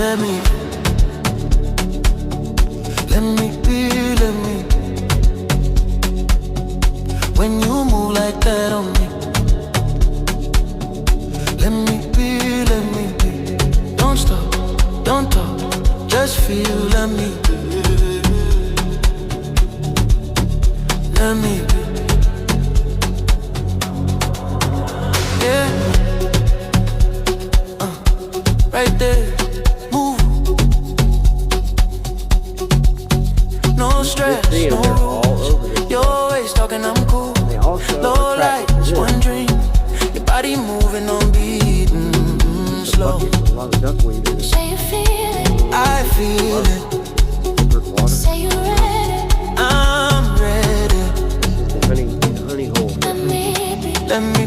Let me be, let me. When you move like that on me, let me be, let me be. Don't stop, don't talk, just feel, let me be. Let me be. Yeah, right there, move. No stress, no rules. You're always talking, I'm cool. Low lights, one dream. Your body moving on beat, slow. Say you feel it. I feel it. Say you're ready. I'm ready. Let me be. Let me